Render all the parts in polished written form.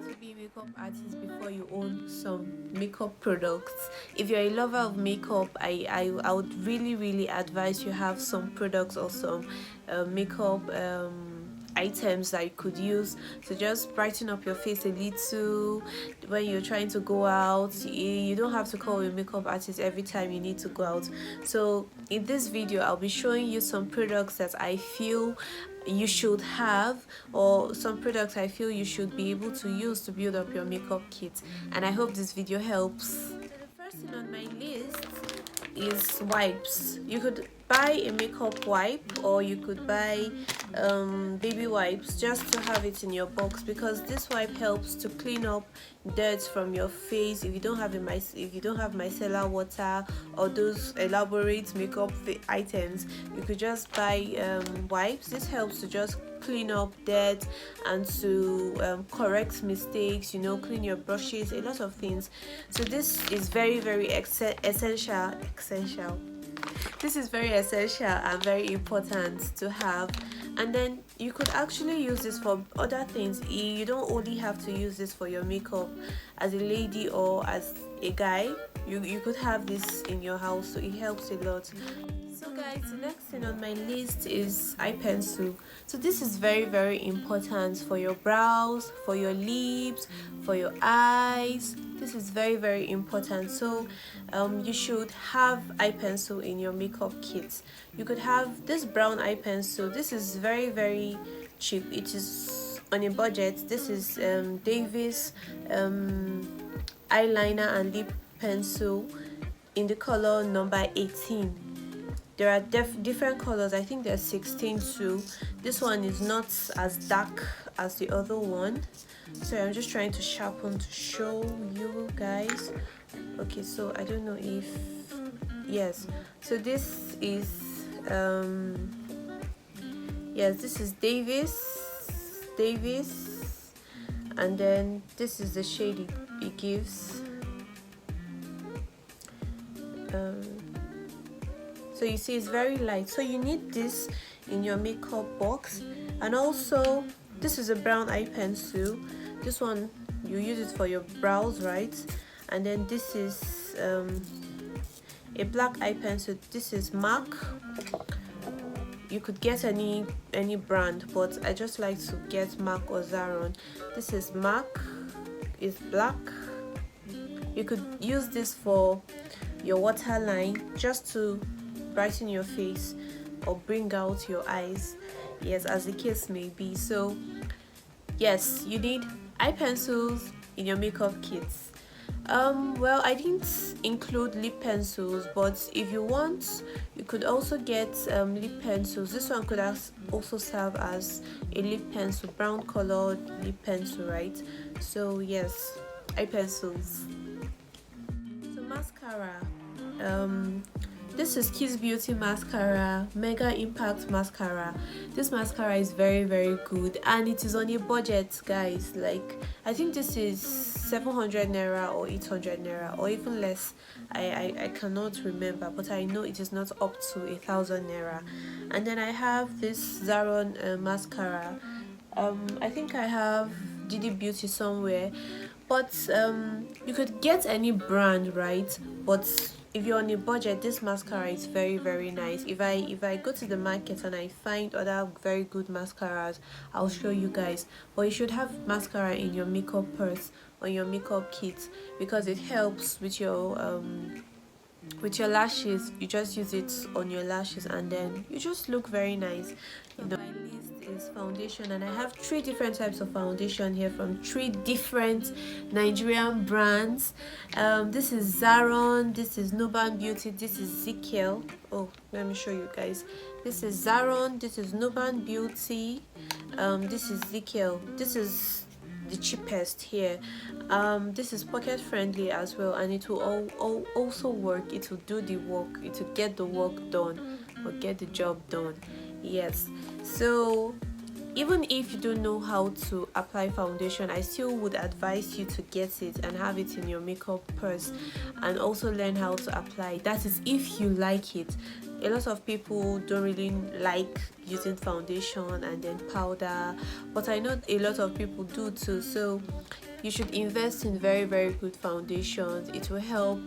to be a makeup artist before you own some makeup products. If you're a lover of makeup, I would really advise you have some products or some makeup items that you could use to just brighten up your face a little when you're trying to go out. You don't have to call a makeup artist every time you need to go out. So in this video I'll be showing you some products that I feel you should have, or some products I feel you should be able to use to build up your makeup kit, and I hope this video helps. So the first thing on my list is wipes. You could buy a makeup wipe, or you could buy baby wipes just to have it in your box, because this wipe helps to clean up dirt from your face. If you don't have micellar water or those elaborate makeup items, you could just buy wipes. This helps to just clean up dirt and to correct mistakes, clean your brushes, a lot of things. So this is very essential. This is very essential and very important to have. And then you could actually use this for other things. You don't only have to use this for your makeup. As a lady or as a guy, you could have this in your house, so it helps a lot. So guys, the next thing on my list is eye pencil. So this is very important for your brows, for your lips, for your eyes. This is very important. So you should have eye pencil in your makeup kit. You could have this brown eye pencil. This is very cheap. It is on a budget. This is Davis eyeliner and lip pencil in the color number 18. There are different colors. I think there's 16 too. This one is not as dark as the other one, so I'm just trying to sharpen to show you guys. Okay, so I don't know if yes, so this is yes, this is Davis, and then this is the shade it gives. So you see it's very light, so you need this in your makeup box. And also this is a brown eye pencil. This one you use it for your brows, right? And then this is a black eye pencil. This is MAC. You could get any brand, but I just like to get MAC or Zaron. This is MAC, it's black. You could use this for your waterline, just to brighten your face or bring out your eyes, yes, as the case may be. So yes, you need eye pencils in your makeup kits. Well, I didn't include lip pencils, but if you want, you could also get lip pencils. This one could also serve as a lip pencil, brown colored lip pencil, right? So yes, eye pencils. So mascara. This is Kiss Beauty mascara, Mega Impact mascara. This mascara is very good, and it is on a budget, guys. Like, I think this is 700 naira or 800 naira, or even less. I cannot remember, but I know it is not up to 1,000 naira. And then I have this Zaron mascara. I think I have Didi Beauty somewhere, but you could get any brand, right? But if you're on a budget, this mascara is very nice. If I go to the market and I find other very good mascaras, I'll show you guys. But you should have mascara in your makeup purse or your makeup kit, because it helps with your lashes. You just use it on your lashes and then you just look very nice. My list is foundation, and I have 3 different types of foundation here from 3 different Nigerian brands. This is Zaron, this is Nuban Beauty, this is Zikel. Oh, let me show you guys. This is Zaron, this is Nuban Beauty, this is Zikel. This is the cheapest here. This is pocket friendly as well, and it will also work. It will do the work. It will get the work done or get the job done. Yes, so even if you don't know how to apply foundation, I still would advise you to get it and have it in your makeup purse, and also learn how to apply. That is if you like it. A lot of people don't really like using foundation and then powder, but I know a lot of people do too. So you should invest in very, very good foundations. It will help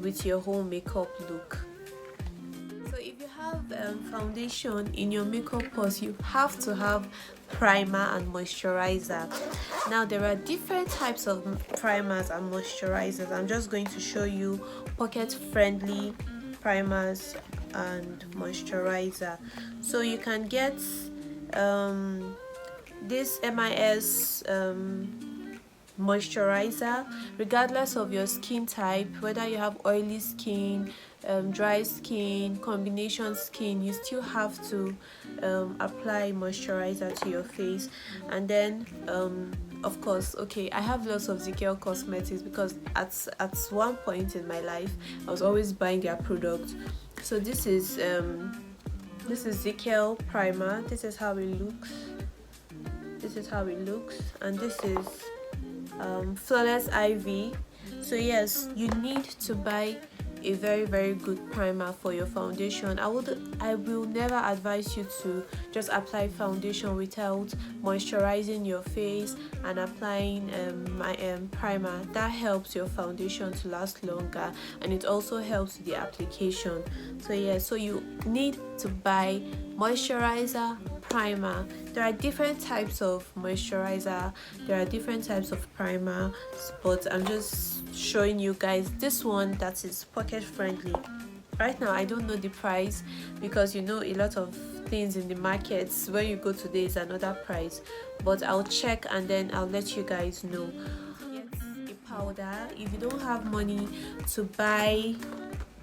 with your whole makeup look. So if you have foundation in your makeup purse, you have to have primer and moisturizer. Now there are different types of primers and moisturizers. I'm just going to show you pocket friendly primers and moisturizer. So you can get this MIS moisturizer regardless of your skin type, whether you have oily skin, dry skin, combination skin, you still have to apply moisturizer to your face. And then of course, okay, I have lots of ZKL cosmetics because at one point in my life I was always buying their products. So this is ZKL primer. This is how it looks. And this is Flawless IV. So yes, you need to buy a very, very good primer for your foundation. I will never advise you to just apply foundation without moisturizing your face and applying primer. That helps your foundation to last longer, and it also helps with the application. So yeah, so you need to buy moisturizer, primer. There are different types of moisturizer, there are different types of primer, but I'm just showing you guys this one that is pocket friendly. Right now I don't know the price because you know a lot of things in the markets, when you go today is another price, but I'll check and then I'll let you guys know. Get a powder if you don't have money to buy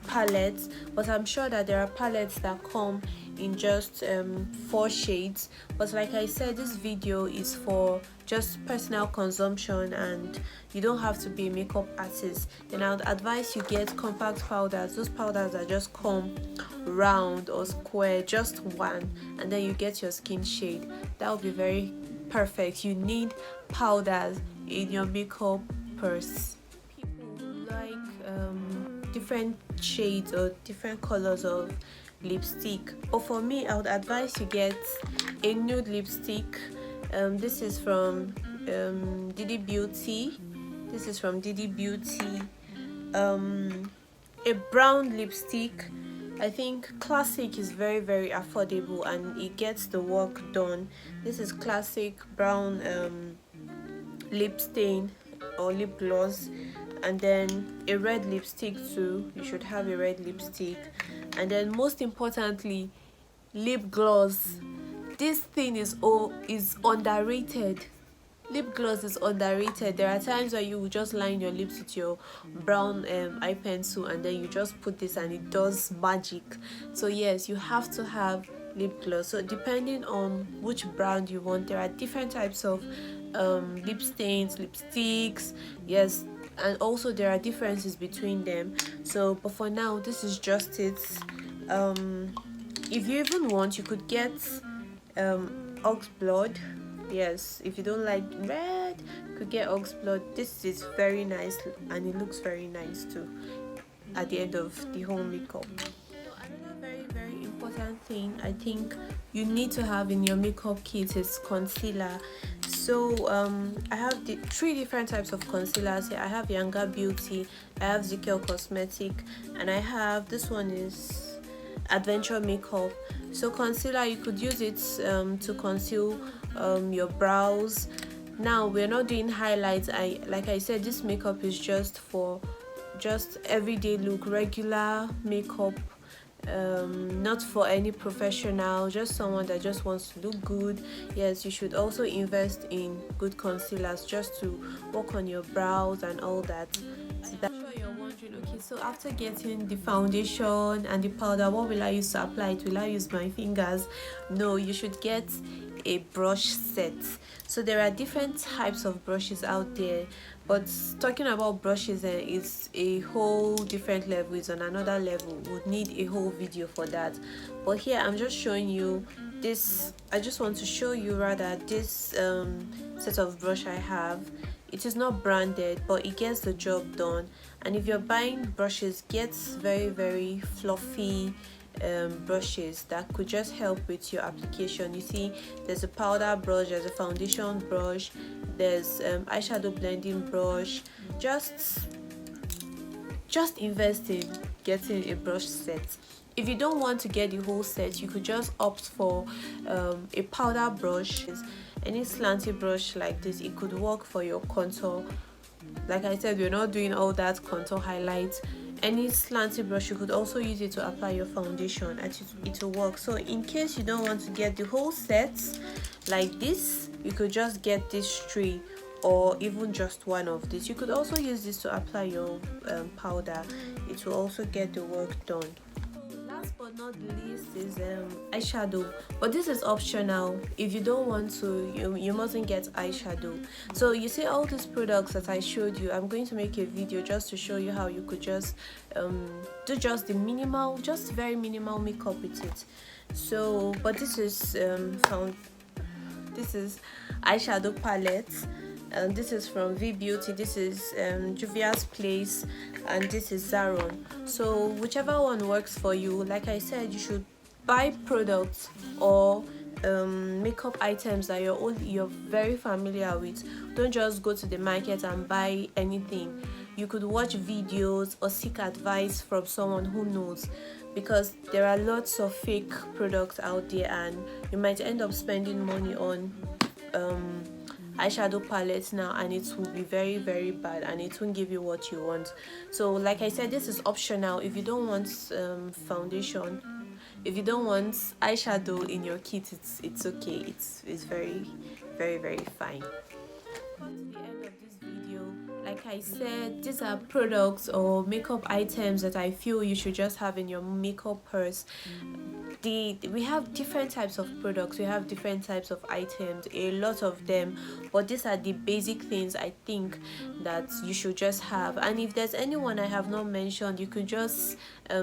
palettes, but I'm sure that there are palettes that come in just 4 shades. But like I said, this video is for just personal consumption and you don't have to be a makeup artist. Then I would advise you get compact powders. Those powders that just come round or square, just one, and then you get your skin shade. That would be very perfect. You need powders in your makeup purse. People like different shades or different colors of lipstick, but for me I would advise you get a nude lipstick. This is from Didi Beauty. A brown lipstick. I think Classic is very, very affordable and it gets the work done. This is Classic brown lip stain or lip gloss, and then a red lipstick too. You should have a red lipstick. And then most importantly, lip gloss. This thing is underrated. Lip gloss is underrated. There are times where you will just line your lips with your brown eye pencil and then you just put this and it does magic. So yes, you have to have lip gloss. So depending on which brand you want, there are different types of lip stains, lipsticks, yes, and also there are differences between them. So but for now, this is just it. If you even want, you could get ox blood. Yes, if you don't like red, you could get ox blood. This is very nice and it looks very nice too at the end of the whole makeup. Another very, very important thing I think you need to have in your makeup kit is concealer. So I have the 3 different types of concealers here. I have Younger Beauty, I have ZKL Cosmetic, and I have this one is Adventure Makeup. So concealer, you could use it to conceal your brows. Now we're not doing highlights. Like I said, this makeup is just for just everyday look, regular makeup, not for any professional, just someone that just wants to look good. Yes, you should also invest in good concealers just to work on your brows and all that. Okay, so after getting the foundation and the powder, what will I use to apply it? Will I use my fingers? No, you should get a brush set. So there are different types of brushes out there, but talking about brushes is a whole different level. It's on another level. Would need a whole video for that, but here I'm just showing you this. I just want to show you rather this set of brush I have. It is not branded, but it gets the job done. And if you're buying brushes, get very, very fluffy brushes that could just help with your application. You see, there's a powder brush, there's a foundation brush, there's eyeshadow blending brush. Just invest in getting a brush set. If you don't want to get the whole set, you could just opt for a powder brush. Any slanty brush like this, it could work for your contour. Like I said, we're not doing all that contour highlights. Any slanty brush, you could also use it to apply your foundation and it will work. So in case you don't want to get the whole set like this, you could just get this three, or even just one of these. You could also use this to apply your powder. It will also get the work done. Last but not least is eyeshadow, but this is optional. If you don't want to, you mustn't get eyeshadow. So you see all these products that I showed you, I'm going to make a video just to show you how you could just do just the minimal, just very minimal makeup with it. So but this is eyeshadow palette. This is from V Beauty, this is Juvia's Place, and this is Zaron. So whichever one works for you. Like I said, you should buy products or makeup items that you're very familiar with. Don't just go to the market and buy anything. You could watch videos or seek advice from someone who knows, because there are lots of fake products out there and you might end up spending money on eyeshadow palettes now, and it will be very, very bad and it won't give you what you want. So like I said, this is optional. If you don't want foundation, if you don't want eyeshadow in your kit, it's okay. It's very, very, very fine. To the end of this video, like I said, these are products or makeup items that I feel you should just have in your makeup purse. We have different types of products, we have different types of items, a lot of them, but these are the basic things I think that you should just have. And if there's anyone I have not mentioned, you could just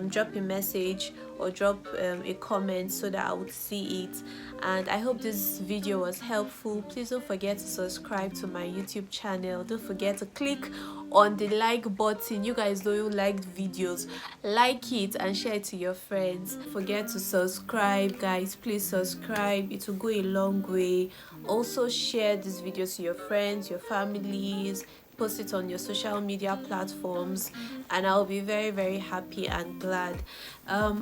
drop a message or drop a comment so that I would see it. And I hope this video was helpful. Please don't forget to subscribe to my YouTube channel. Don't forget to click on the like button. You guys know you liked videos, like it and share it to your friends. Don't forget to subscribe, guys. Please subscribe, it will go a long way. Also share this video to your friends, your families, post it on your social media platforms, and I'll be very, very happy and glad. I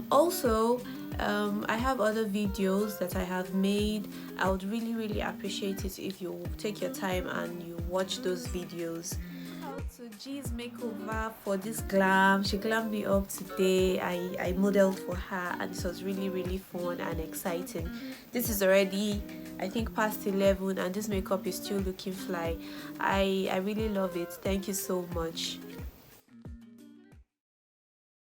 have other videos that I have made. I would really, really appreciate it if you take your time and you watch those videos. So G's makeover for this glam. She glammed me up today. I modeled for her and it was really, really fun and exciting. This is already, I think, past 11 and this makeup is still looking fly. I really love it. Thank you so much.